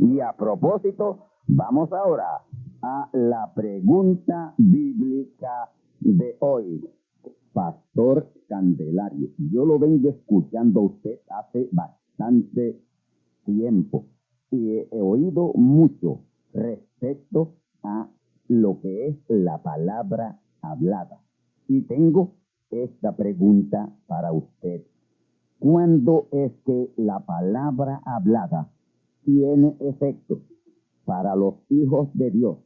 Y a propósito, vamos ahora a la pregunta bíblica de hoy. Pastor Candelario, yo lo vengo escuchando a usted hace bastante tiempo y he oído mucho respecto a lo que es la palabra hablada. Y tengo esta pregunta para usted. ¿Cuándo es que la palabra hablada tiene efecto para los hijos de Dios?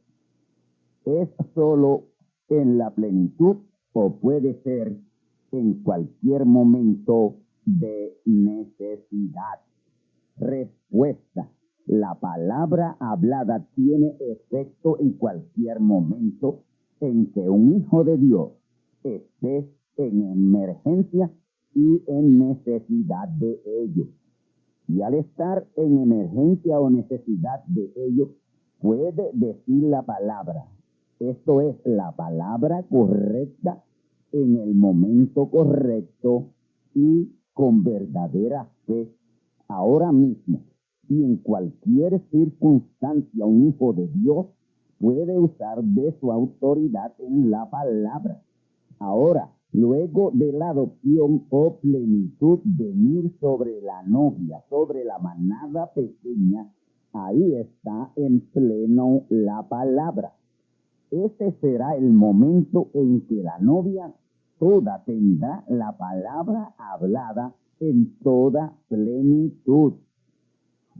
¿Es solo en la plenitud o puede ser en cualquier momento de necesidad? Respuesta: la palabra hablada tiene efecto en cualquier momento en que un hijo de Dios esté en emergencia y en necesidad de ello. Y al estar en emergencia o necesidad de ello, puede decir la palabra. Esto es la palabra correcta en el momento correcto y con verdadera fe. Ahora mismo y en cualquier circunstancia, un hijo de Dios puede usar de su autoridad en la palabra. Ahora, luego de la adopción o plenitud, venir sobre la novia, sobre la manada pequeña, ahí está en pleno la palabra. Ese será el momento en que la novia toda tendrá la palabra hablada en toda plenitud.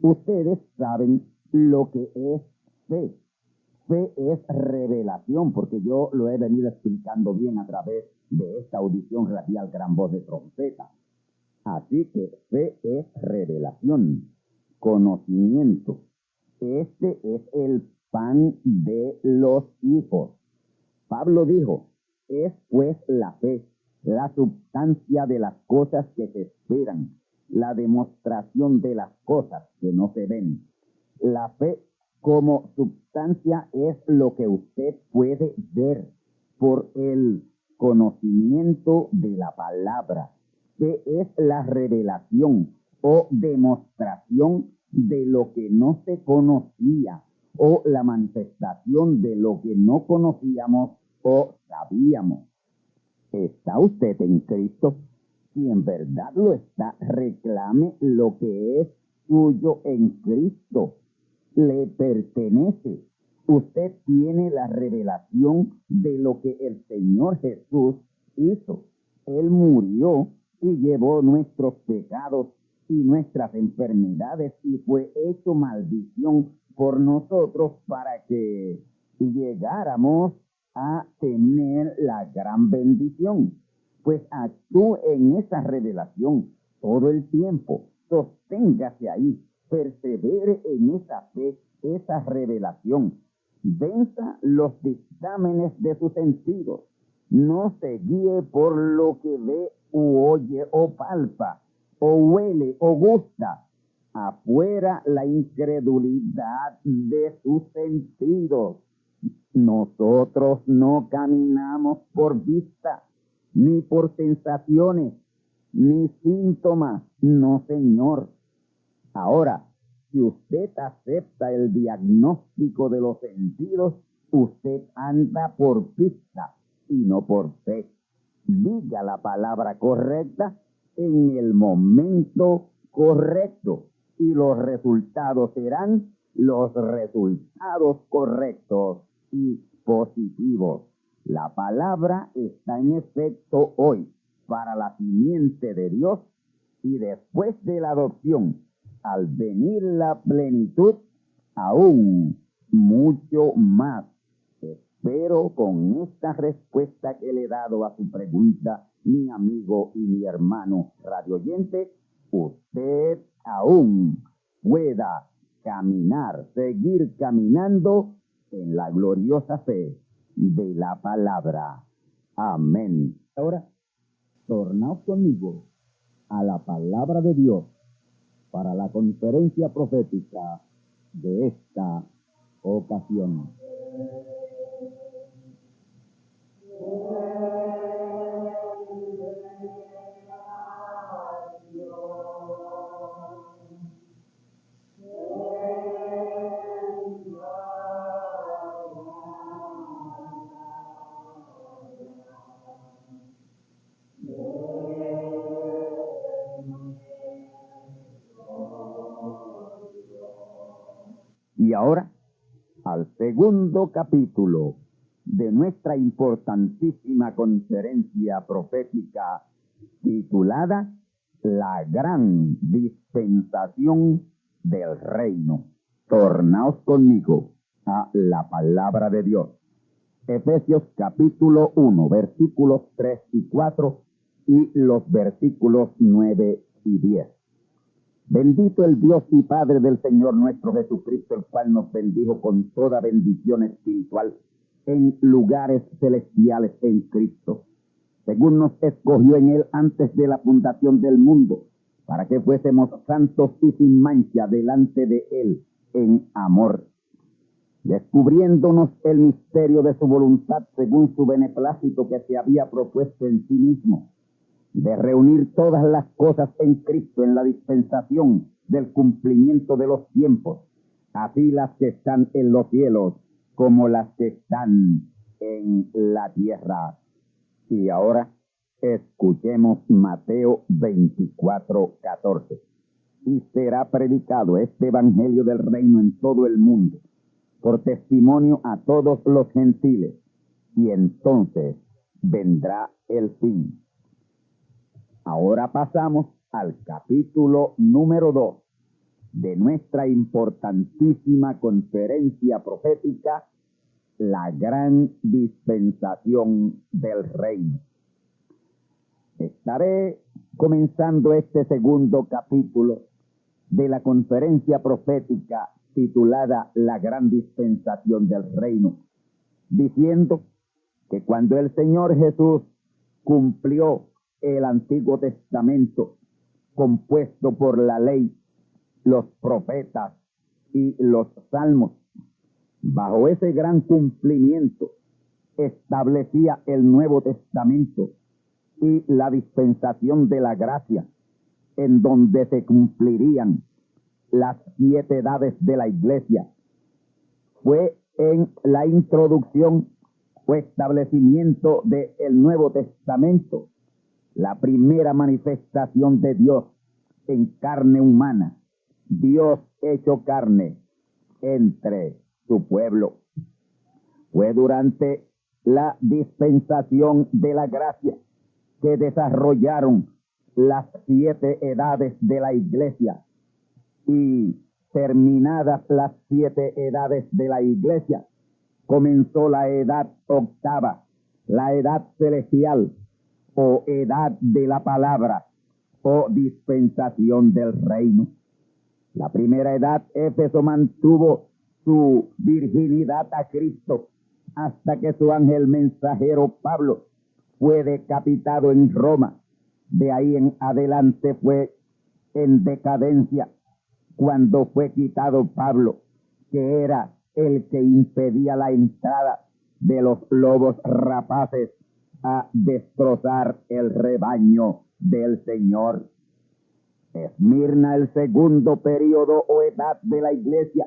Ustedes saben lo que es fe. Fe es revelación, porque yo lo he venido explicando bien a través de esta audición radial Gran Voz de Trompeta. Así que fe es revelación, conocimiento. Este es el pan de los hijos. Pablo dijo, es pues la fe, la sustancia de las cosas que se esperan, la demostración de las cosas que no se ven. La fe como sustancia es lo que usted puede ver por el conocimiento de la palabra, que es la revelación o demostración de lo que no se conocía o la manifestación de lo que no conocíamos o sabíamos. ¿Está usted en Cristo? Si en verdad lo está, reclame lo que es suyo en Cristo. Le pertenece. Usted tiene la revelación de lo que el Señor Jesús hizo. Él murió y llevó nuestros pecados y nuestras enfermedades y fue hecho maldición por nosotros para que llegáramos a tener la gran bendición. Pues actúe en esa revelación todo el tiempo. Sosténgase ahí. Persevere en esa fe, esa revelación. Venza los dictámenes de sus sentidos. No se guíe por lo que ve u oye o palpa, o huele o gusta. Afuera la incredulidad de sus sentidos. Nosotros no caminamos por vista, ni por sensaciones, ni síntomas. No, Señor. Ahora, si usted acepta el diagnóstico de los sentidos, usted anda por vista y no por fe. Diga la palabra correcta en el momento correcto y los resultados serán los resultados correctos y positivos. La palabra está en efecto hoy para la simiente de Dios y después de la adopción, al venir la plenitud, aún mucho más. Espero con esta respuesta que le he dado a su pregunta, mi amigo y mi hermano radioyente, usted aún pueda caminar, seguir caminando en la gloriosa fe de la palabra. Amén. Ahora, tornaos conmigo a la palabra de Dios para la conferencia profética de esta ocasión. Y ahora, al segundo capítulo de nuestra importantísima conferencia profética titulada La Gran Dispensación del Reino. Tornaos conmigo a la palabra de Dios. Efesios capítulo 1, versículos 3 y 4 y los versículos 9 y 10. Bendito el Dios y Padre del Señor nuestro Jesucristo, el cual nos bendijo con toda bendición espiritual en lugares celestiales en Cristo, según nos escogió en Él antes de la fundación del mundo, para que fuésemos santos y sin mancha delante de Él en amor, descubriéndonos el misterio de su voluntad según su beneplácito que se había propuesto en sí mismo, de reunir todas las cosas en Cristo en la dispensación del cumplimiento de los tiempos, así las que están en los cielos como las que están en la tierra. Y ahora escuchemos Mateo 24:14. Y será predicado este evangelio del reino en todo el mundo, por testimonio a todos los gentiles, y entonces vendrá el fin. Ahora pasamos al capítulo número 2 de nuestra importantísima conferencia profética, La Gran Dispensación del Reino. Estaré comenzando este segundo capítulo de la conferencia profética titulada La Gran Dispensación del Reino, diciendo que cuando el Señor Jesús cumplió el Antiguo Testamento, compuesto por la ley, los profetas y los salmos, bajo ese gran cumplimiento establecía el Nuevo Testamento y la dispensación de la gracia, en donde se cumplirían las 7 edades de la iglesia. Fue en la introducción o establecimiento del Nuevo Testamento la primera manifestación de Dios en carne humana, Dios hecho carne entre su pueblo. Fue durante la dispensación de la gracia que desarrollaron las 7 edades de la iglesia, y terminadas las 7 edades de la iglesia, comenzó la edad octava, la edad celestial, o edad de la palabra, o dispensación del reino. La primera edad, Éfeso mantuvo su virginidad a Cristo hasta que su ángel mensajero Pablo fue decapitado en Roma. De ahí en adelante fue en decadencia cuando fue quitado Pablo, que era el que impedía la entrada de los lobos rapaces a destrozar el rebaño del Señor. Esmirna, el segundo periodo o edad de la iglesia,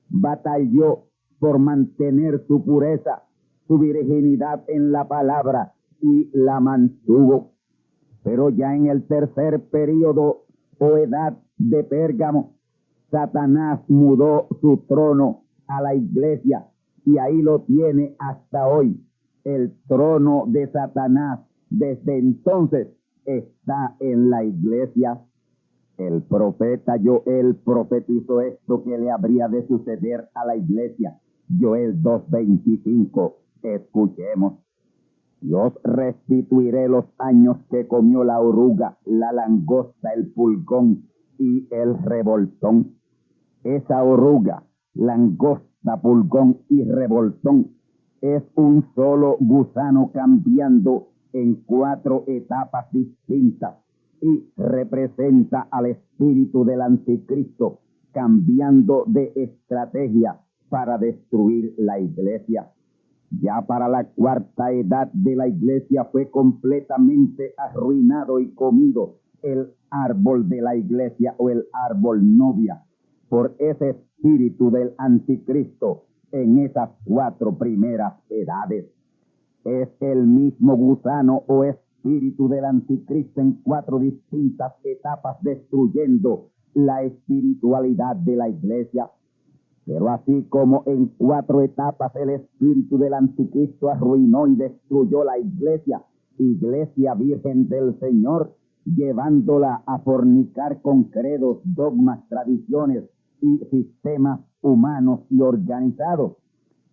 batalló por mantener su pureza, su virginidad en la palabra, y la mantuvo. Pero ya en el tercer periodo o edad de Pérgamo, Satanás mudó su trono a la iglesia, y ahí lo tiene hasta hoy. El trono de Satanás desde entonces está en la iglesia. El profeta Joel profetizó esto que le habría de suceder a la iglesia. Joel 2:25. Escuchemos. Yo os restituiré los años que comió la oruga, la langosta, el pulgón y el revoltón. Esa oruga, langosta, pulgón y revoltón es un solo gusano cambiando en 4 etapas distintas, y representa al espíritu del anticristo cambiando de estrategia para destruir la iglesia. Ya para la cuarta edad de la iglesia fue completamente arruinado y comido el árbol de la iglesia, o el árbol novia, por ese espíritu del anticristo en esas 4 primeras edades. Es el mismo gusano o espíritu del anticristo en 4 distintas etapas, destruyendo la espiritualidad de la iglesia. Pero así como en 4 etapas el espíritu del anticristo arruinó y destruyó la iglesia virgen del Señor, llevándola a fornicar con credos, dogmas, tradiciones y sistemas humanos y organizados,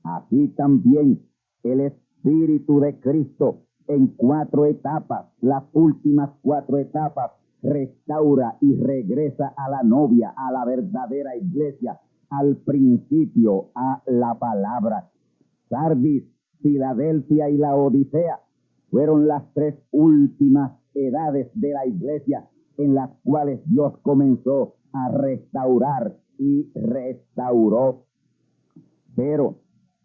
así también el espíritu de Cristo en 4 etapas, las últimas 4 etapas, restaura y regresa a la novia, a la verdadera iglesia, al principio, a la palabra. Sardis, Filadelfia y la Odisea fueron las 3 últimas edades de la iglesia en las cuales Dios comenzó a restaurar y restauró. Pero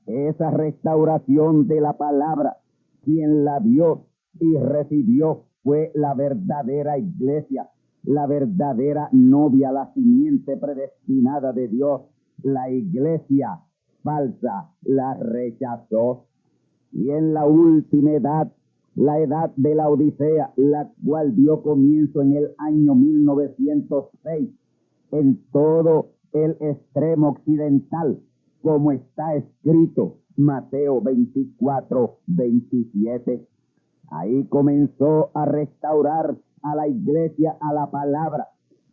esa restauración de la palabra, quien la vio y recibió fue la verdadera iglesia, la verdadera novia, la simiente predestinada de Dios. La iglesia falsa la rechazó. Y en la última edad, la edad de la Odisea, la cual dio comienzo en el año 1906, en todo el extremo occidental, como está escrito, Mateo 24:27. Ahí comenzó a restaurar a la iglesia, a la palabra,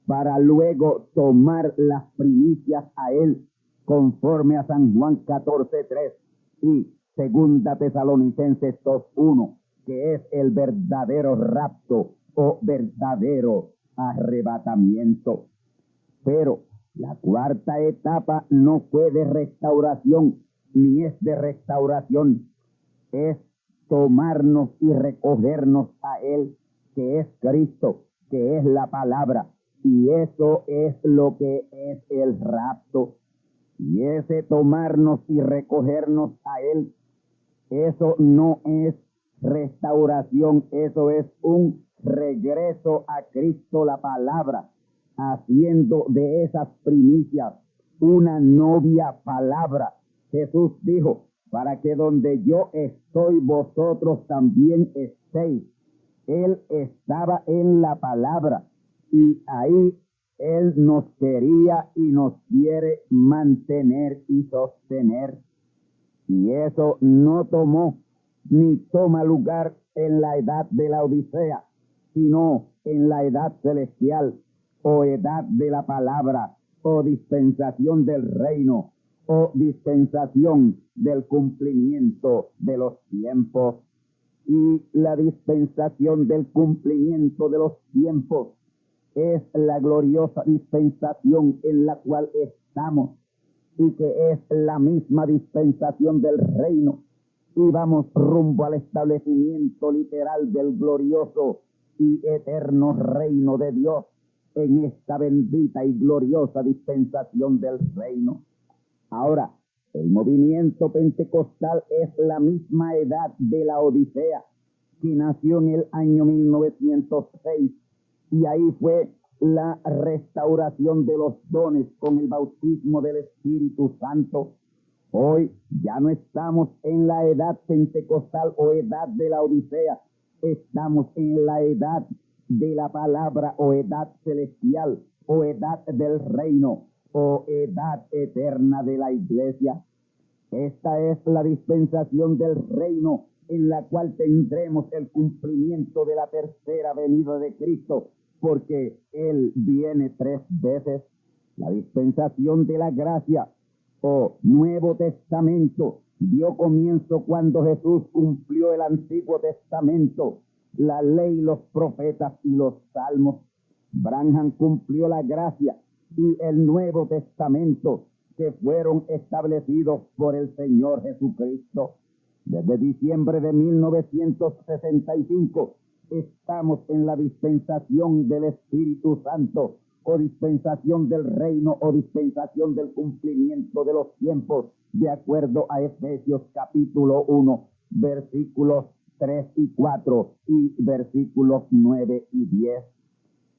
para luego tomar las primicias a él, conforme a San Juan 14:3 y Segunda Tesalonicenses 2:1, que es el verdadero rapto o verdadero arrebatamiento. Pero la 4ª etapa no fue de restauración, ni es de restauración, es tomarnos y recogernos a él, que es Cristo, que es la palabra, y eso es lo que es el rapto. Y ese tomarnos y recogernos a él, eso no es restauración, eso es un regreso a Cristo, la palabra, haciendo de esas primicias una novia palabra. Jesús dijo, para que donde yo estoy, vosotros también estéis. Él estaba en la palabra y ahí Él nos quería y nos quiere mantener y sostener. Y eso no tomó ni toma lugar en la edad de la Odisea, sino en la edad celestial, o edad de la palabra, o dispensación del reino, o dispensación del cumplimiento de los tiempos. Y la dispensación del cumplimiento de los tiempos es la gloriosa dispensación en la cual estamos, y que es la misma dispensación del reino, y vamos rumbo al establecimiento literal del glorioso y eterno reino de Dios en esta bendita y gloriosa dispensación del reino. Ahora, el movimiento pentecostal es la misma edad de la Odisea, que nació en el año 1906, y ahí fue la restauración de los dones con el bautismo del Espíritu Santo. Hoy ya no estamos en la edad pentecostal o edad de la Odisea, estamos en la edad de la palabra o edad celestial o edad del reino o edad eterna de la iglesia. Esta es la dispensación del reino en la cual tendremos el cumplimiento de la tercera venida de Cristo, porque Él viene 3 veces. La dispensación de la gracia o Nuevo Testamento dio comienzo cuando Jesús cumplió el Antiguo Testamento, la ley, los profetas y los salmos. Branham cumplió la gracia y el Nuevo Testamento, que fueron establecidos por el Señor Jesucristo. Desde diciembre de 1965 estamos en la dispensación del Espíritu Santo, o dispensación del reino, o dispensación del cumplimiento de los tiempos, de acuerdo a Efesios capítulo 1, versículos 3 y 4 y versículos 9 y 10.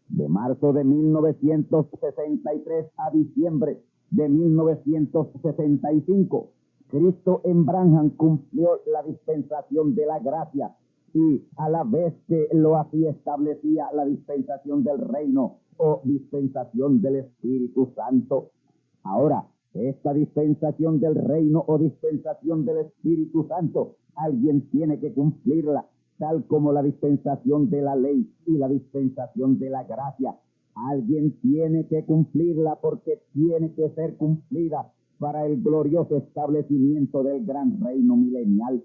De marzo de 1963 a diciembre de 1965, Cristo en Branham cumplió la dispensación de la gracia, y a la vez que lo hacía establecía la dispensación del reino o dispensación del Espíritu Santo. Ahora, Esta dispensación del reino o dispensación del Espíritu Santo, alguien tiene que cumplirla, tal como la dispensación de la ley y la dispensación de la gracia. Alguien tiene que cumplirla porque tiene que ser cumplida para el glorioso establecimiento del gran reino milenial.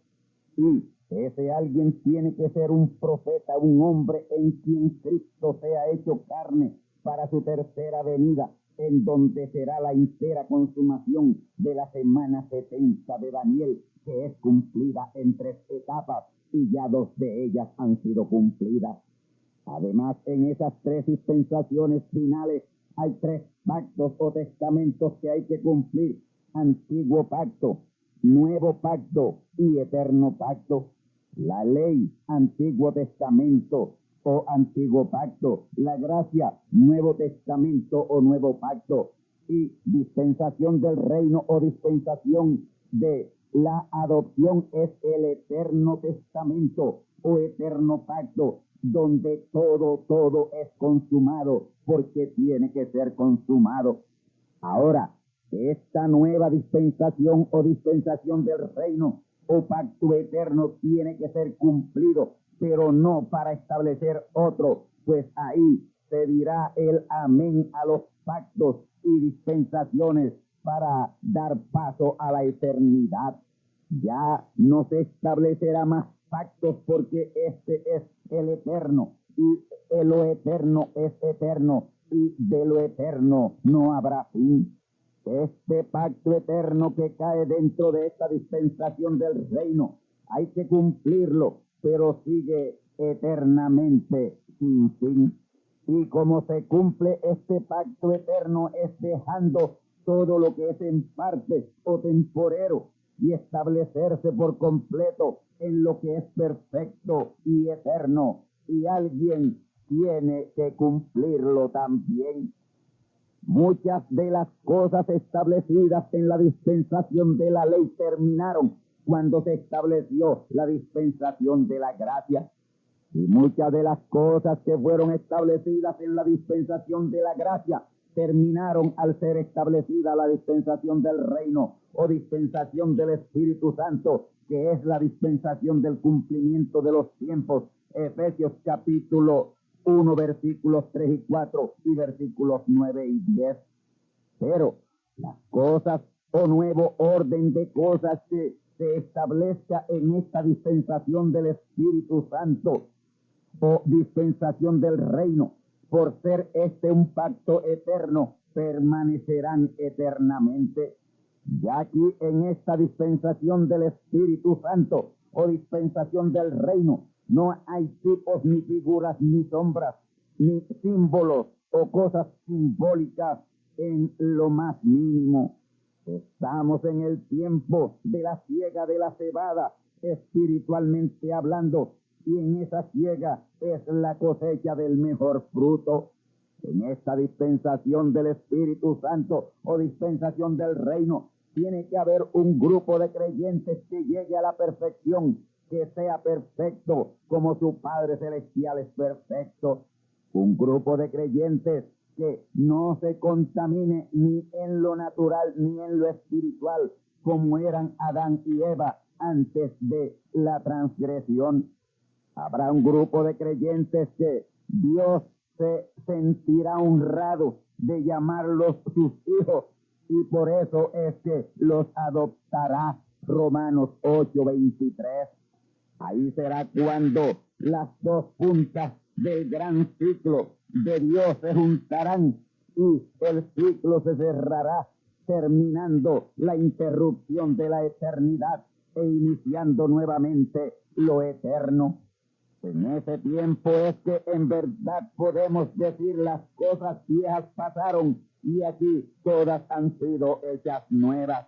Y ese alguien tiene que ser un profeta, un hombre en quien Cristo sea hecho carne para su tercera venida, en donde será la entera consumación de la semana 70 de Daniel, que es cumplida en 3 etapas, y ya 2 de ellas han sido cumplidas. Además, en esas 3 dispensaciones finales hay 3 pactos o testamentos que hay que cumplir: antiguo pacto, nuevo pacto y eterno pacto. La ley, antiguo testamento o antiguo pacto; la gracia, nuevo testamento o nuevo pacto; y dispensación del reino o dispensación de la adopción es el eterno testamento o eterno pacto, donde todo es consumado, porque tiene que ser consumado. Ahora, esta nueva dispensación o dispensación del reino o pacto eterno tiene que ser cumplido, pero no para establecer otro, pues ahí se dirá el amén a los pactos y dispensaciones para dar paso a la eternidad. Ya no se establecerá más pactos, porque este es el eterno, y lo eterno es eterno, y de lo eterno no habrá fin. Este pacto eterno que cae dentro de esta dispensación del reino, hay que cumplirlo, pero sigue eternamente sin fin. Y como se cumple este pacto eterno es dejando todo lo que es en parte o temporero y establecerse por completo en lo que es perfecto y eterno. Y alguien tiene que cumplirlo también. Muchas de las cosas establecidas en la dispensación de la ley terminaron cuando se estableció la dispensación de la gracia. Y muchas de las cosas que fueron establecidas en la dispensación de la gracia terminaron al ser establecida la dispensación del reino o dispensación del Espíritu Santo, que es la dispensación del cumplimiento de los tiempos. Efesios capítulo 1, versículos 3 y 4 y versículos 9 y 10. Pero las cosas o nuevo orden de cosas que se establezca en esta dispensación del Espíritu Santo o dispensación del reino, por ser este un pacto eterno, permanecerán eternamente. Ya aquí en esta dispensación del Espíritu Santo o dispensación del reino, no hay tipos ni figuras ni sombras, ni símbolos o cosas simbólicas en lo más mínimo. Estamos en el tiempo de la siega de la cebada, espiritualmente hablando, y en esa siega es la cosecha del mejor fruto. En esta dispensación del Espíritu Santo o dispensación del reino, tiene que haber un grupo de creyentes que llegue a la perfección, que sea perfecto como su Padre Celestial es perfecto. Un grupo de creyentes que no se contamine ni en lo natural ni en lo espiritual, como eran Adán y Eva antes de la transgresión. Habrá un grupo de creyentes que Dios se sentirá honrado de llamarlos sus hijos, y por eso es que los adoptará. Romanos 8:23. Ahí será cuando las 2 puntas del gran ciclo de Dios se juntarán y el ciclo se cerrará, terminando la interrupción de la eternidad e iniciando nuevamente lo eterno. En ese tiempo es que en verdad podemos decir: las cosas viejas pasaron y aquí todas han sido hechas nuevas.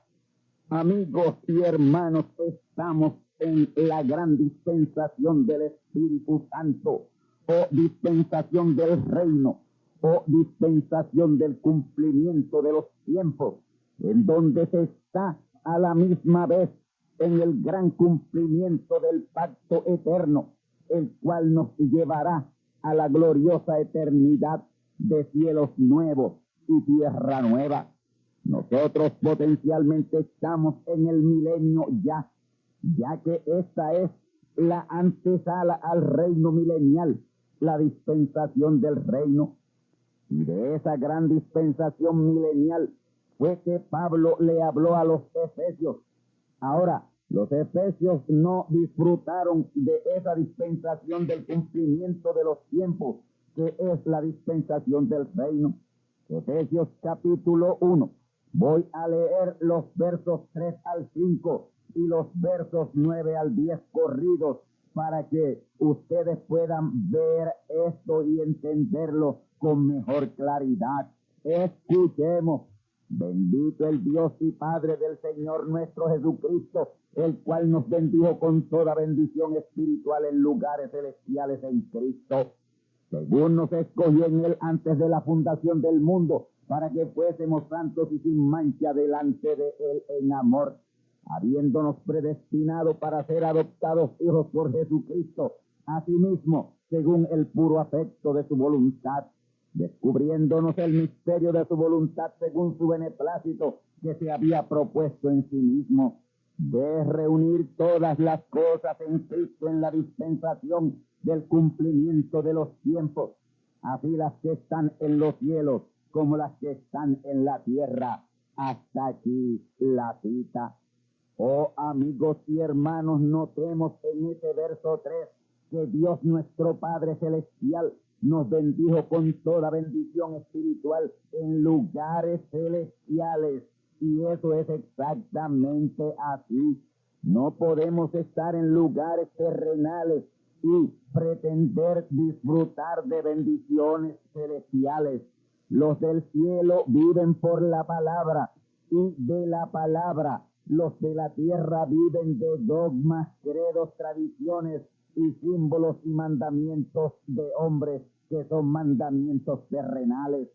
Amigos y hermanos, estamos en la gran dispensación del Espíritu Santo o dispensación del reino o dispensación del cumplimiento de los tiempos, en donde se está a la misma vez en el gran cumplimiento del pacto eterno, el cual nos llevará a la gloriosa eternidad de cielos nuevos y tierra nueva. Nosotros potencialmente estamos en el milenio ya que esta es la antesala al reino milenial, la dispensación del reino. Y de esa gran dispensación milenial fue que Pablo le habló a los efesios. Ahora, los efesios no disfrutaron de esa dispensación del cumplimiento de los tiempos, que es la dispensación del reino. Efesios capítulo 1. Voy a leer los versos 3 al 5 y los versos 9 al 10 corridos para que ustedes puedan ver esto y entenderlo con mejor claridad. Escuchemos. Bendito el Dios y Padre del Señor nuestro Jesucristo, el cual nos bendijo con toda bendición espiritual en lugares celestiales en Cristo, según nos escogió en Él antes de la fundación del mundo, para que fuésemos santos y sin mancha delante de Él en amor, habiéndonos predestinado para ser adoptados hijos por Jesucristo, asimismo, según el puro afecto de su voluntad, descubriéndonos el misterio de su voluntad según su beneplácito que se había propuesto en sí mismo, de reunir todas las cosas en Cristo en la dispensación del cumplimiento de los tiempos, así las que están en los cielos como las que están en la tierra. Hasta aquí la cita. Oh amigos y hermanos, notemos en ese verso 3 que Dios nuestro Padre Celestial nos bendijo con toda bendición espiritual en lugares celestiales. Y eso es exactamente así. No podemos estar en lugares terrenales y pretender disfrutar de bendiciones celestiales. Los del cielo viven por la palabra y de la palabra. Los de la tierra viven de dogmas, credos, tradiciones y símbolos y mandamientos de hombres que son mandamientos terrenales.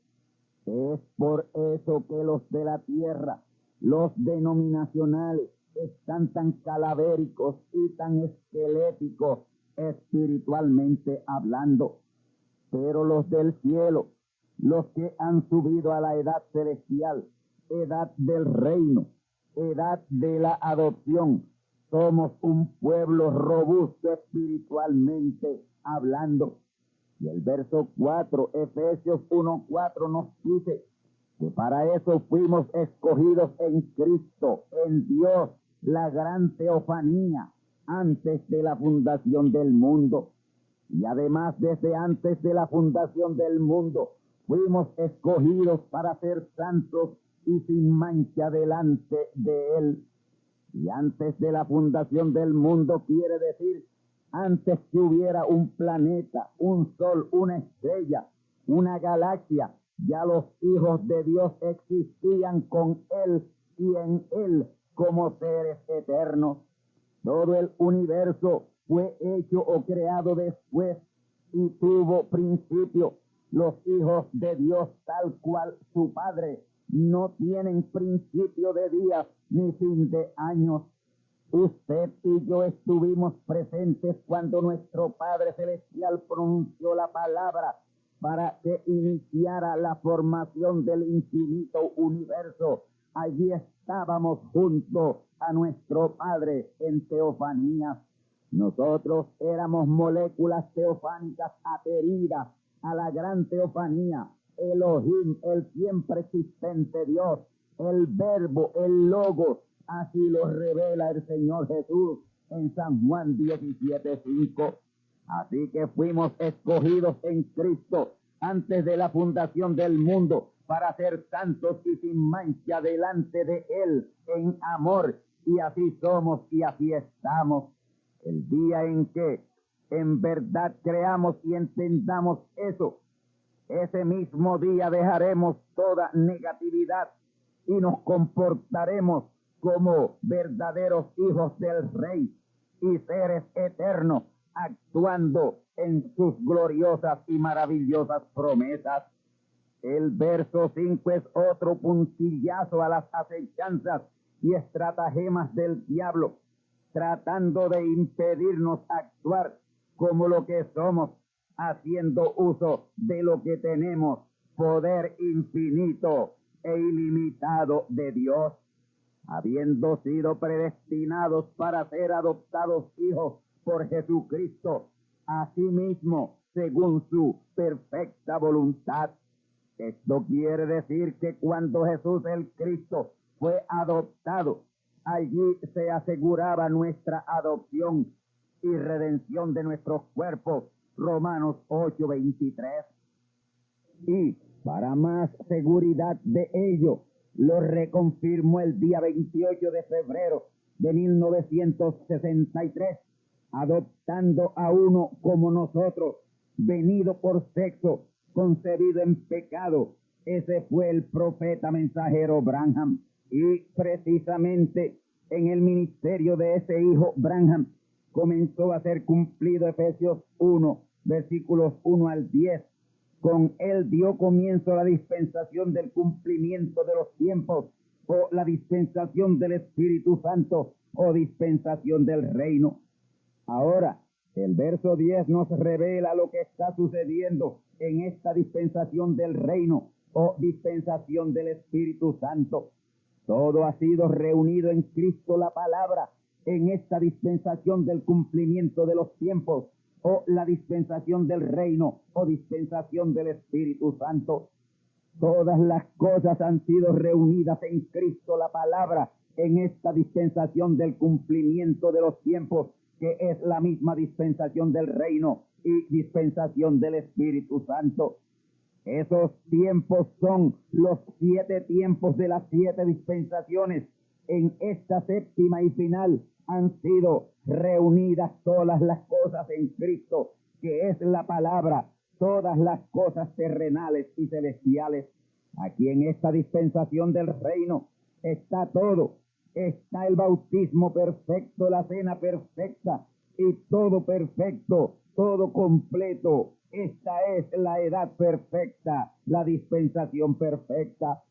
Es por eso que los de la tierra, los denominacionales, están tan calavéricos y tan esqueléticos espiritualmente hablando. Pero los del cielo, los que han subido a la edad celestial, edad del reino, edad de la adopción, somos un pueblo robusto espiritualmente hablando. Y el verso 4, Efesios 1:4 nos dice que para eso fuimos escogidos en Cristo, en Dios, la gran teofanía, antes de la fundación del mundo. Y además, desde antes de la fundación del mundo, fuimos escogidos para ser santos y sin mancha delante de Él. Y antes de la fundación del mundo quiere decir antes que hubiera un planeta, un sol, una estrella, una galaxia, ya los hijos de Dios existían con Él y en Él como seres eternos. Todo el universo fue hecho o creado después y tuvo principio. Los hijos de Dios, tal cual su Padre, no tienen principio de días ni fin de años. Usted y yo estuvimos presentes cuando nuestro Padre Celestial pronunció la palabra para que iniciara la formación del infinito universo. Allí estábamos junto a nuestro Padre en teofanía. Nosotros éramos moléculas teofánicas adheridas a la gran teofanía. Elohim, el siempre existente Dios, el verbo, el logos. Así lo revela el Señor Jesús en San Juan 17:5. Así que fuimos escogidos en Cristo antes de la fundación del mundo para ser santos y sin mancha delante de Él en amor. Y así somos y así estamos. El día en que en verdad creamos y entendamos eso, ese mismo día dejaremos toda negatividad y nos comportaremos como verdaderos hijos del Rey y seres eternos, actuando en sus gloriosas y maravillosas promesas. El verso 5 es otro puntillazo a las acechanzas y estratagemas del diablo, tratando de impedirnos actuar como lo que somos, haciendo uso de lo que tenemos, poder infinito e ilimitado de Dios, habiendo sido predestinados para ser adoptados hijos por Jesucristo, asimismo, según su perfecta voluntad. Esto quiere decir que cuando Jesús el Cristo fue adoptado, allí se aseguraba nuestra adopción y redención de nuestros cuerpos. Romanos 8:23. Y para más seguridad de ello, lo reconfirmó el día 28 de febrero de 1963, adoptando a uno como nosotros, venido por sexo, concebido en pecado. Ese fue el profeta mensajero Branham. Y precisamente en el ministerio de ese hijo Branham comenzó a ser cumplido Efesios 1, versículos 1 al 10. Con él dio comienzo la dispensación del cumplimiento de los tiempos, o la dispensación del Espíritu Santo, o dispensación del reino. Ahora, el verso 10 nos revela lo que está sucediendo en esta dispensación del reino, o dispensación del Espíritu Santo. Todo ha sido reunido en Cristo la palabra, en esta dispensación del cumplimiento de los tiempos, o la dispensación del reino, o dispensación del Espíritu Santo. Todas las cosas han sido reunidas en Cristo la palabra, en esta dispensación del cumplimiento de los tiempos, que es la misma dispensación del reino y dispensación del Espíritu Santo. Esos tiempos son los 7 tiempos de las 7 dispensaciones. En esta séptima y final han sido reunidas todas las cosas en Cristo, que es la palabra, todas las cosas terrenales y celestiales. Aquí en esta dispensación del reino está todo. Está el bautismo perfecto, la cena perfecta y todo perfecto, todo completo. Esta es la edad perfecta, la dispensación perfecta.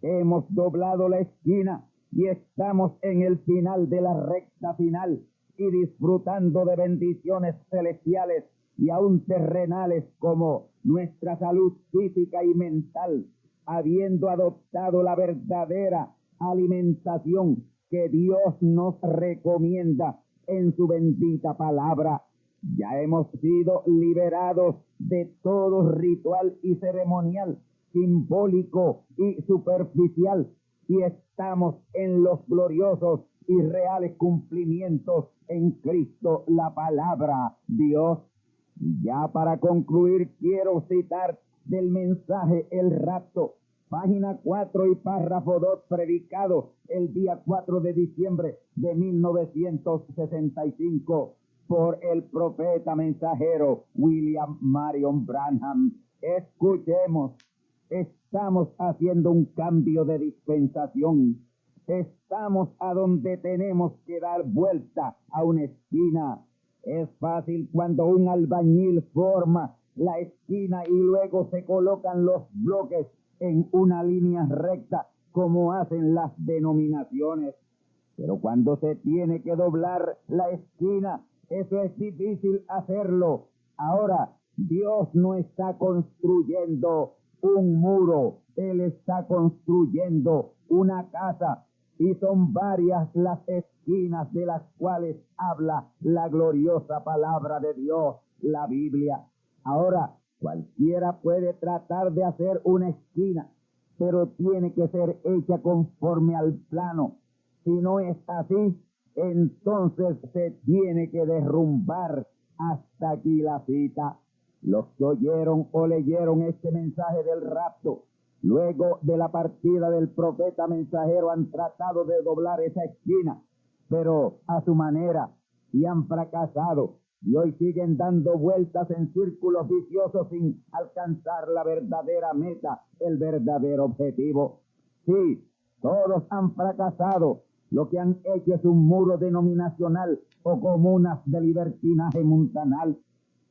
Hemos doblado la esquina y estamos en el final de la recta final y disfrutando de bendiciones celestiales y aún terrenales, como nuestra salud física y mental, habiendo adoptado la verdadera alimentación que Dios nos recomienda en su bendita palabra. Ya hemos sido liberados de todo ritual y ceremonial, simbólico y superficial, y estamos en los gloriosos y reales cumplimientos en Cristo, la palabra Dios. Ya para concluir, quiero citar del mensaje El Rapto, página 4 y párrafo 2, predicado el día 4 de diciembre de 1965 por el profeta mensajero William Marion Branham. Escuchemos. Estamos haciendo un cambio de dispensación. Estamos a donde tenemos que dar vuelta a una esquina. Es fácil cuando un albañil forma la esquina y luego se colocan los bloques en una línea recta, como hacen las denominaciones. Pero cuando se tiene que doblar la esquina, eso es difícil hacerlo. Ahora, Dios no está construyendo un muro, Él está construyendo una casa, y son varias las esquinas de las cuales habla la gloriosa palabra de Dios, la Biblia. Ahora, cualquiera puede tratar de hacer una esquina, pero tiene que ser hecha conforme al plano. Si no es así, entonces se tiene que derrumbar. Hasta aquí la cita. Los que oyeron o leyeron este mensaje del rapto, luego de la partida del profeta mensajero, han tratado de doblar esa esquina, pero a su manera, y han fracasado. Y hoy siguen dando vueltas en círculos viciosos sin alcanzar la verdadera meta, el verdadero objetivo. Sí, todos han fracasado. Lo que han hecho es un muro denominacional o comunas de libertinaje mundanal.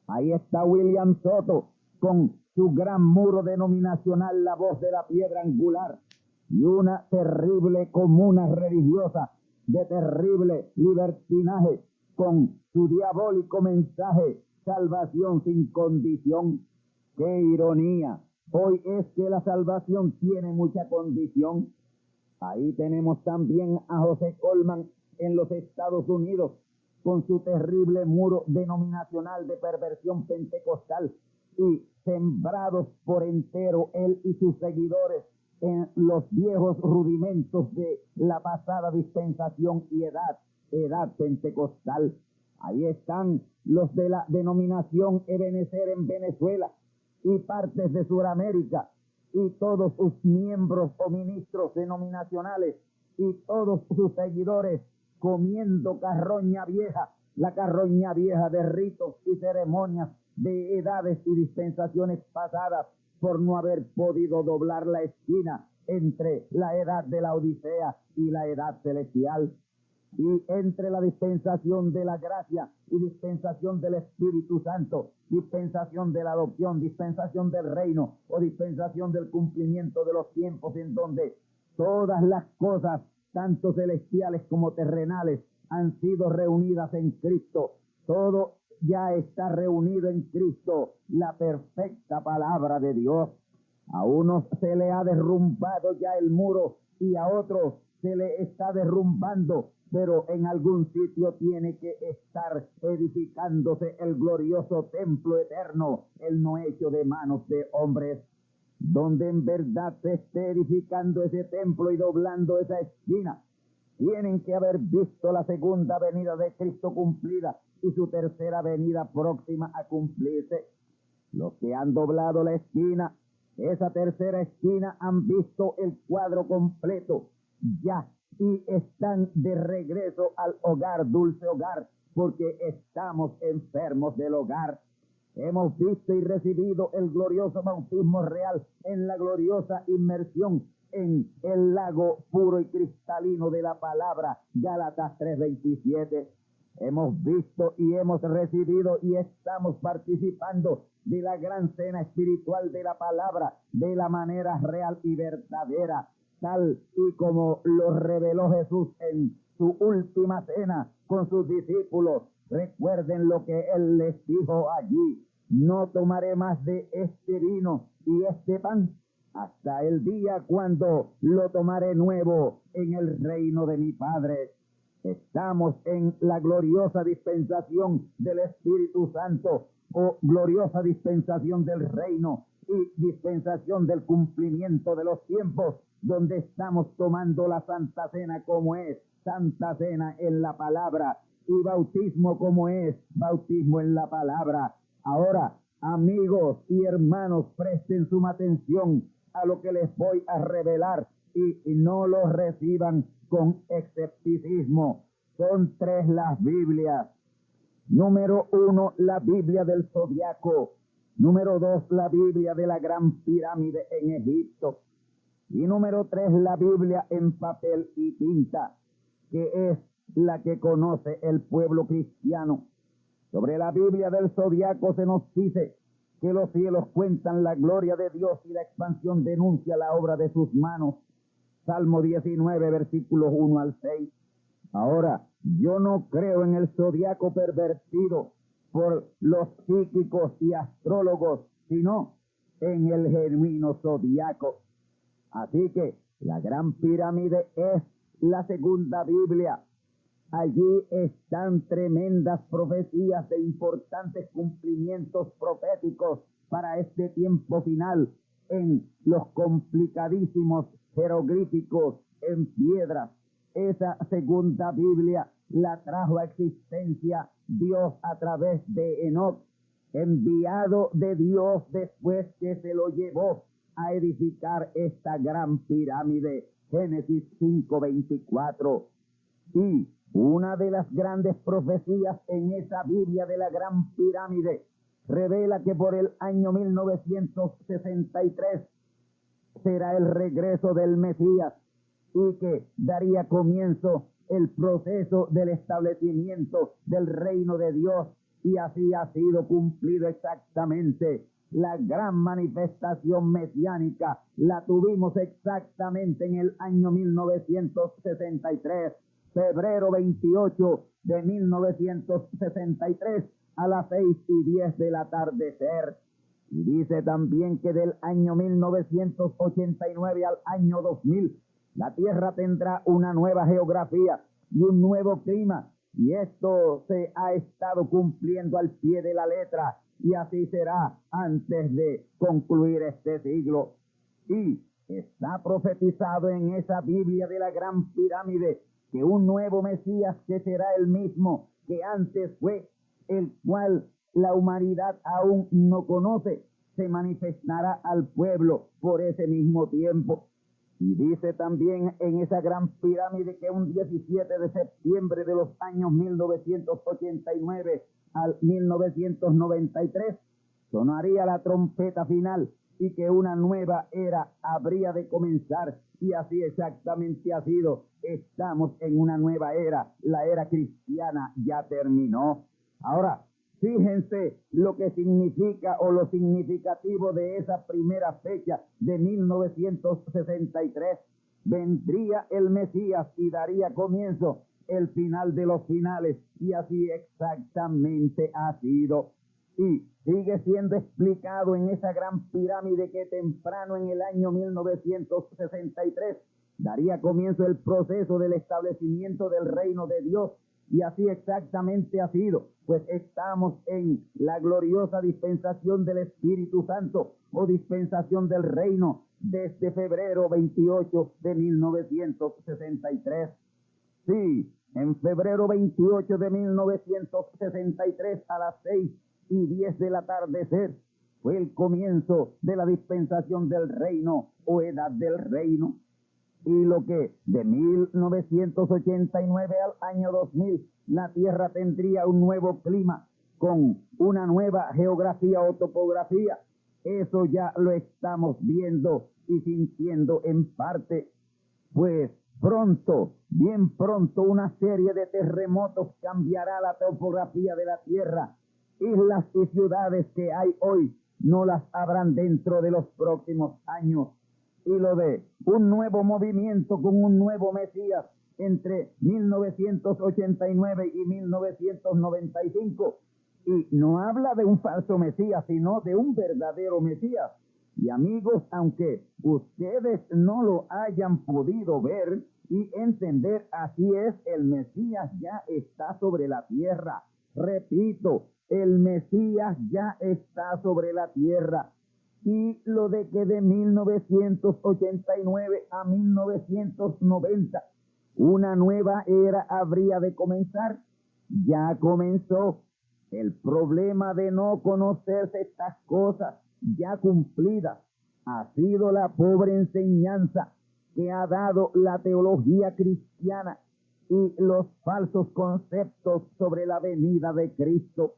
Ahí está William Soto con su gran muro denominacional, la voz de la piedra angular, y una terrible comuna religiosa de terrible libertinaje con su diabólico mensaje, salvación sin condición. ¡Qué ironía! Hoy es que la salvación tiene mucha condición. Ahí tenemos también a José Coleman en los Estados Unidos, con su terrible muro denominacional de perversión pentecostal, y sembrados por entero él y sus seguidores en los viejos rudimentos de la pasada dispensación y edad pentecostal. Ahí están los de la denominación Ebenezer en Venezuela y partes de Sudamérica, y todos sus miembros o ministros denominacionales y todos sus seguidores comiendo carroña vieja, la carroña vieja de ritos y ceremonias de edades y dispensaciones pasadas, por no haber podido doblar la esquina entre la edad de la Odisea y la edad celestial, y entre la dispensación de la gracia y dispensación del Espíritu Santo, dispensación de la adopción, dispensación del reino o dispensación del cumplimiento de los tiempos, en donde todas las cosas, tanto celestiales como terrenales, han sido reunidas en Cristo. Todo ya está reunido en Cristo, la perfecta palabra de Dios. A unos se le ha derrumbado ya el muro y a otros se le está derrumbando, pero en algún sitio tiene que estar edificándose el glorioso templo eterno, el no hecho de manos de hombres, donde en verdad se esté edificando ese templo y doblando esa esquina. Tienen que haber visto la segunda venida de Cristo cumplida y su tercera venida próxima a cumplirse. Los que han doblado la esquina, esa tercera esquina, han visto el cuadro completo ya y están de regreso al hogar, dulce hogar, porque estamos enfermos del hogar. Hemos visto y recibido el glorioso bautismo real en la gloriosa inmersión en el lago puro y cristalino de la palabra, Gálatas 3:27. Hemos visto y hemos recibido y estamos participando de la gran cena espiritual de la palabra de la manera real y verdadera, tal y como lo reveló Jesús en su última cena con sus discípulos. Recuerden lo que él les dijo allí: no tomaré más de este vino y este pan hasta el día cuando lo tomaré nuevo en el reino de mi Padre. Estamos en la gloriosa dispensación del Espíritu Santo, o gloriosa dispensación del reino y dispensación del cumplimiento de los tiempos, donde estamos tomando la Santa Cena como es Santa Cena en la palabra, y bautismo como es bautismo en la palabra. Ahora, amigos y hermanos, presten suma atención a lo que les voy a revelar y no lo reciban con escepticismo. Son tres las Biblias. Número 1, la Biblia del Zodiaco. Número 2, la Biblia de la Gran Pirámide en Egipto. Y número 3, la Biblia en papel y tinta, que es la que conoce el pueblo cristiano. Sobre la Biblia del Zodiaco se nos dice que los cielos cuentan la gloria de Dios y la expansión denuncia la obra de sus manos. Salmo 19, versículos 1 al 6. Ahora, yo no creo en el zodiaco pervertido por los psíquicos y astrólogos, sino en el genuino zodiaco. Así que la Gran Pirámide es la segunda Biblia. Allí están tremendas profecías de importantes cumplimientos proféticos para este tiempo final en los complicadísimos jeroglíficos en piedras. Esa segunda Biblia la trajo a existencia Dios a través de Enoc, enviado de Dios después que se lo llevó a edificar esta gran pirámide. Génesis 5:24. Y una de las grandes profecías en esa Biblia de la Gran Pirámide revela que por el año 1963 será el regreso del Mesías y que daría comienzo el proceso del establecimiento del reino de Dios, y así ha sido cumplido exactamente. La gran manifestación mesiánica la tuvimos exactamente en el año 1963, febrero 28 de 1963, a las 6:10 del atardecer. Y dice también que del año 1989 al año 2000, la Tierra tendrá una nueva geografía y un nuevo clima. Y esto se ha estado cumpliendo al pie de la letra. Y así será antes de concluir este siglo. Y está profetizado en esa Biblia de la Gran Pirámide que un nuevo Mesías, que será el mismo que antes fue, el cual la humanidad aún no conoce, se manifestará al pueblo por ese mismo tiempo. Y dice también en esa Gran Pirámide que un 17 de septiembre de los años 1989 al 1993 sonaría la trompeta final y que una nueva era habría de comenzar. Y así exactamente ha sido. Estamos en una nueva era. La era cristiana ya terminó. Ahora, fíjense lo que significa o lo significativo de esa primera fecha de 1963. Vendría el Mesías y daría comienzo el final de los finales. Y así exactamente ha sido. Y sigue siendo explicado en esa Gran Pirámide que temprano en el año 1963 daría comienzo el proceso del establecimiento del reino de Dios. Y así exactamente ha sido, pues estamos en la gloriosa dispensación del Espíritu Santo o dispensación del reino desde febrero 28 de 1963. Sí, en febrero 28 de 1963 a las 6:10 del atardecer fue el comienzo de la dispensación del reino o edad del reino. Y lo que de 1989 al año 2000, la Tierra tendría un nuevo clima con una nueva geografía o topografía. Eso ya lo estamos viendo y sintiendo en parte, pues pronto, bien pronto, una serie de terremotos cambiará la topografía de la Tierra. Islas y ciudades que hay hoy no las habrán dentro de los próximos años. Y lo de un nuevo movimiento con un nuevo Mesías entre 1989 y 1995. Y no habla de un falso Mesías, sino de un verdadero Mesías. Y amigos, aunque ustedes no lo hayan podido ver y entender, así es, el Mesías ya está sobre la tierra. Repito, el Mesías ya está sobre la tierra. Y lo de que de 1989 a 1990 una nueva era habría de comenzar, ya comenzó. El problema de no conocerse estas cosas ya cumplidas ha sido la pobre enseñanza que ha dado la teología cristiana y los falsos conceptos sobre la venida de Cristo.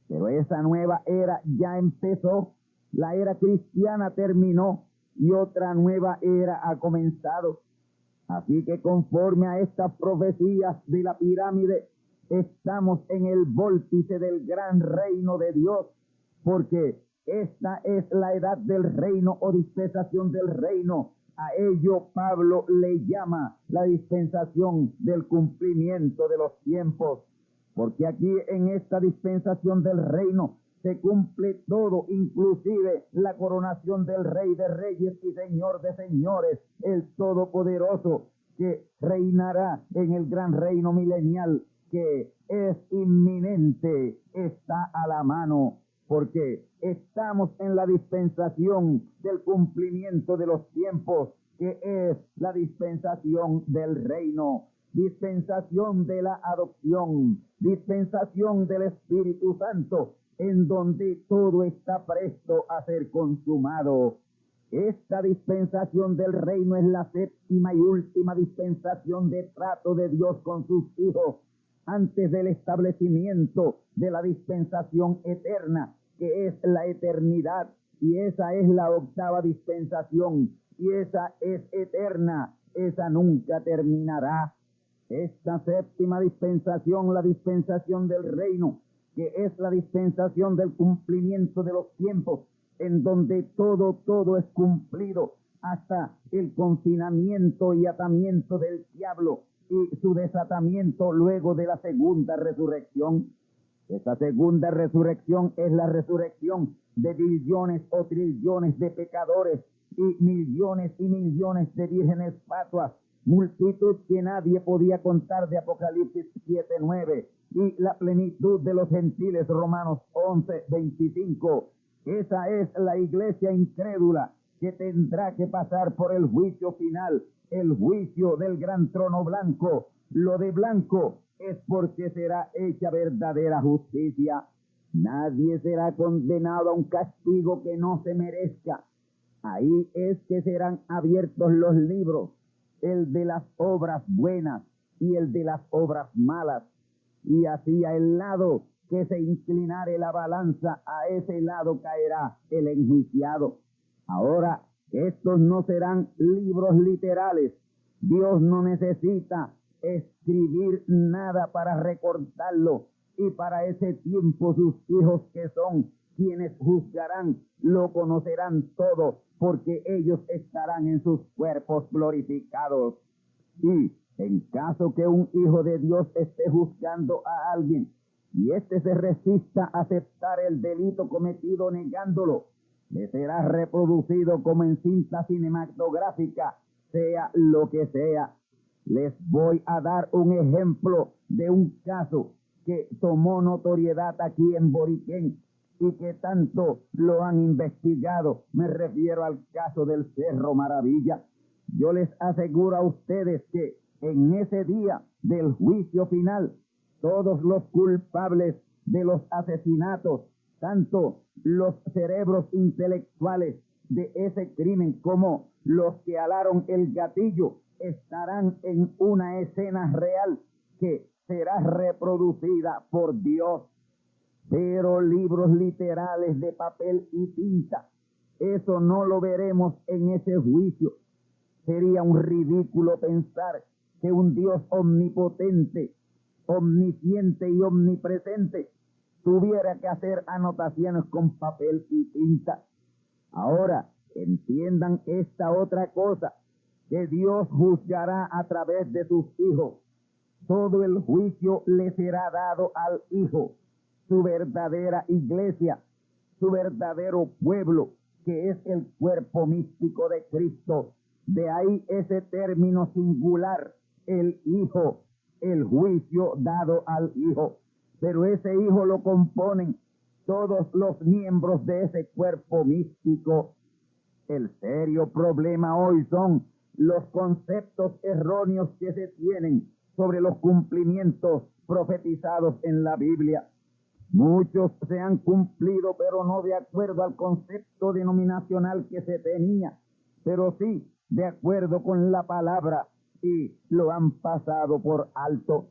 Pero esa nueva era ya empezó. La era cristiana terminó y otra nueva era ha comenzado. Así que conforme a estas profecías de la pirámide, estamos en el vórtice del gran reino de Dios, porque esta es la edad del reino o dispensación del reino. A ello Pablo le llama la dispensación del cumplimiento de los tiempos, porque aquí en esta dispensación del reino se cumple todo, inclusive la coronación del Rey de Reyes y Señor de Señores, el Todopoderoso, que reinará en el gran reino milenial, que es inminente, está a la mano, porque estamos en la dispensación del cumplimiento de los tiempos, que es la dispensación del reino, dispensación de la adopción, dispensación del Espíritu Santo, en donde todo está presto a ser consumado. Esta dispensación del reino es la séptima y última dispensación de trato de Dios con sus hijos, antes del establecimiento de la dispensación eterna, que es la eternidad, y esa es la octava dispensación, y esa es eterna, esa nunca terminará. Esta séptima dispensación, la dispensación del reino, que es la dispensación del cumplimiento de los tiempos, en donde todo es cumplido, hasta el confinamiento y atamiento del diablo y su desatamiento luego de la segunda resurrección. Esa segunda resurrección es la resurrección de billones o trillones de pecadores y millones de vírgenes fatuas, multitud que nadie podía contar de Apocalipsis 7:9 y la plenitud de los gentiles, Romanos 11:25. Esa es la iglesia incrédula que tendrá que pasar por el juicio final, el juicio del gran trono blanco. Lo de blanco es porque será hecha verdadera justicia. Nadie será condenado a un castigo que no se merezca. Ahí es que serán abiertos los libros, el de las obras buenas y el de las obras malas. Y hacia el lado que se inclinare la balanza, a ese lado caerá el enjuiciado. Ahora, estos no serán libros literales. Dios no necesita escribir nada para recordarlo, y para ese tiempo sus hijos, que son quienes juzgarán, lo conocerán todo, porque ellos estarán en sus cuerpos glorificados. Y en caso que un hijo de Dios esté juzgando a alguien y éste se resista a aceptar el delito cometido negándolo, le será reproducido como en cinta cinematográfica, sea lo que sea. Les voy a dar un ejemplo de un caso que tomó notoriedad aquí en Boriquén y que tanto lo han investigado. Me refiero al caso del Cerro Maravilla. Yo les aseguro a ustedes que en ese día del juicio final, todos los culpables de los asesinatos, tanto los cerebros intelectuales de ese crimen como los que alaron el gatillo, estarán en una escena real que será reproducida por Dios. Pero libros literales de papel y tinta, eso no lo veremos en ese juicio. Sería un ridículo pensar que un Dios omnipotente, omnisciente y omnipresente tuviera que hacer anotaciones con papel y tinta. Ahora, entiendan esta otra cosa, que Dios juzgará a través de sus hijos. Todo el juicio le será dado al Hijo, su verdadera iglesia, su verdadero pueblo, que es el cuerpo místico de Cristo. De ahí ese término singular, el Hijo, el juicio dado al Hijo. Pero ese Hijo lo componen todos los miembros de ese cuerpo místico. El serio problema hoy son los conceptos erróneos que se tienen sobre los cumplimientos profetizados en la Biblia. Muchos se han cumplido, pero no de acuerdo al concepto denominacional que se tenía, pero sí de acuerdo con la palabra, y lo han pasado por alto.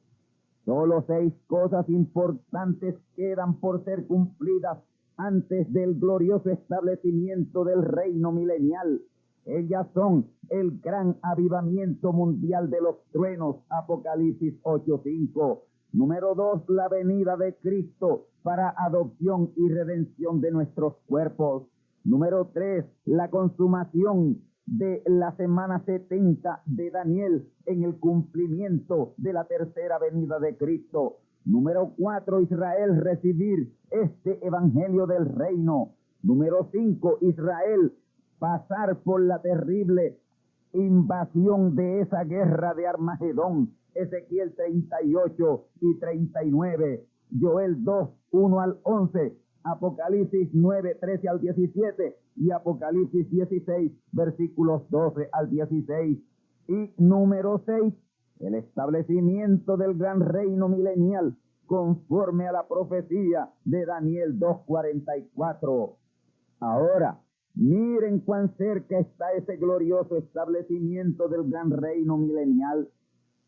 Solo 6 cosas importantes quedan por ser cumplidas antes del glorioso establecimiento del reino milenial. Ellas son el gran avivamiento mundial de los truenos, Apocalipsis 8:5. Número 2, la venida de Cristo para adopción y redención de nuestros cuerpos. Número 3, la consumación de la semana 70 de Daniel en el cumplimiento de la tercera venida de Cristo. Número 4, Israel recibir este evangelio del reino. Número 5, Israel pasar por la terrible invasión de esa guerra de Armagedón. Ezequiel 38 y 39, Joel 2, 1 al 11, Apocalipsis 9, 13 al 17 y Apocalipsis 16, versículos 12 al 16. Y número 6, el establecimiento del gran reino milenial conforme a la profecía de Daniel 2:44. Ahora, miren cuán cerca está ese glorioso establecimiento del gran reino milenial.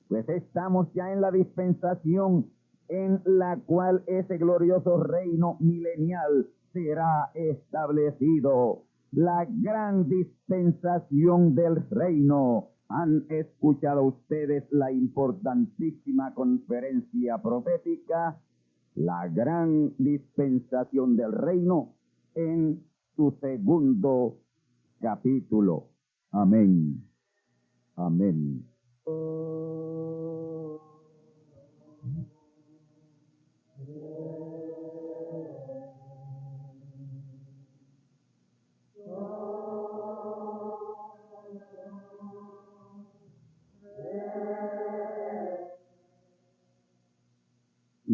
Pues estamos ya en la dispensación en la cual ese glorioso reino milenial será establecido. La gran dispensación del reino. ¿Han escuchado ustedes la importantísima conferencia profética? La gran dispensación del reino en su segundo capítulo. Amén. Amén.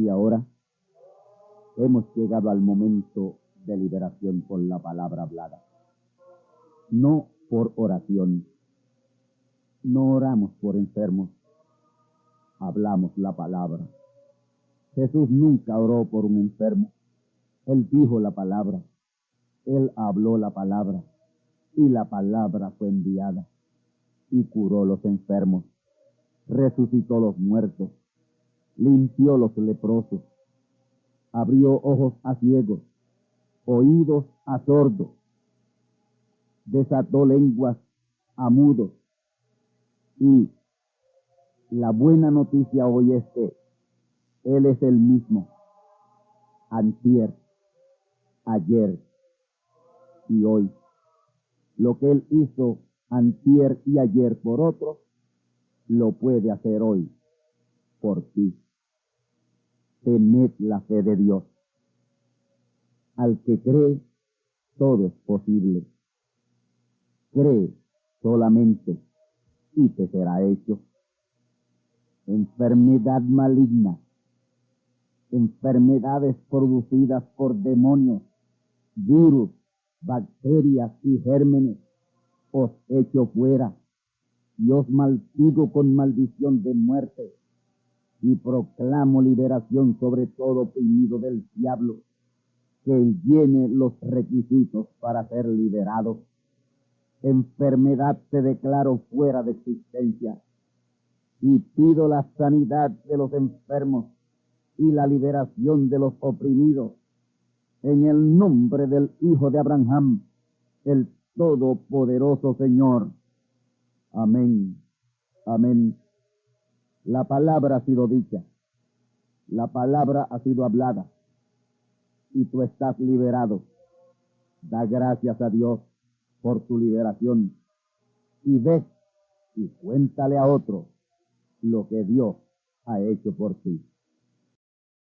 Y ahora hemos llegado al momento de liberación por la palabra hablada. No por oración. No oramos por enfermos. Hablamos la palabra. Jesús nunca oró por un enfermo. Él dijo la palabra. Él habló la palabra. Y la palabra fue enviada. Y curó los enfermos. Resucitó los muertos. Limpió los leprosos. Abrió ojos a ciegos. Oídos a sordos. Desató lenguas a mudos. Y la buena noticia hoy es que Él es el mismo, antier, ayer y hoy. Lo que Él hizo antier y ayer por otros, lo puede hacer hoy por ti. Tened la fe de Dios. Al que cree, todo es posible. Cree solamente y te será hecho. Enfermedad maligna, enfermedades producidas por demonios, virus, bacterias y gérmenes, os echo fuera y os maldigo con maldición de muerte y proclamo liberación sobre todo oprimido del diablo que llene los requisitos para ser liberado. Enfermedad te declaro fuera de existencia y pido la sanidad de los enfermos y la liberación de los oprimidos en el nombre del Hijo de Abraham, el Todopoderoso Señor. Amén. Amén. La palabra ha sido dicha. La palabra ha sido hablada. Y tú estás liberado. Da gracias a Dios por tu liberación. Y ve y cuéntale a otro lo que Dios ha hecho por ti.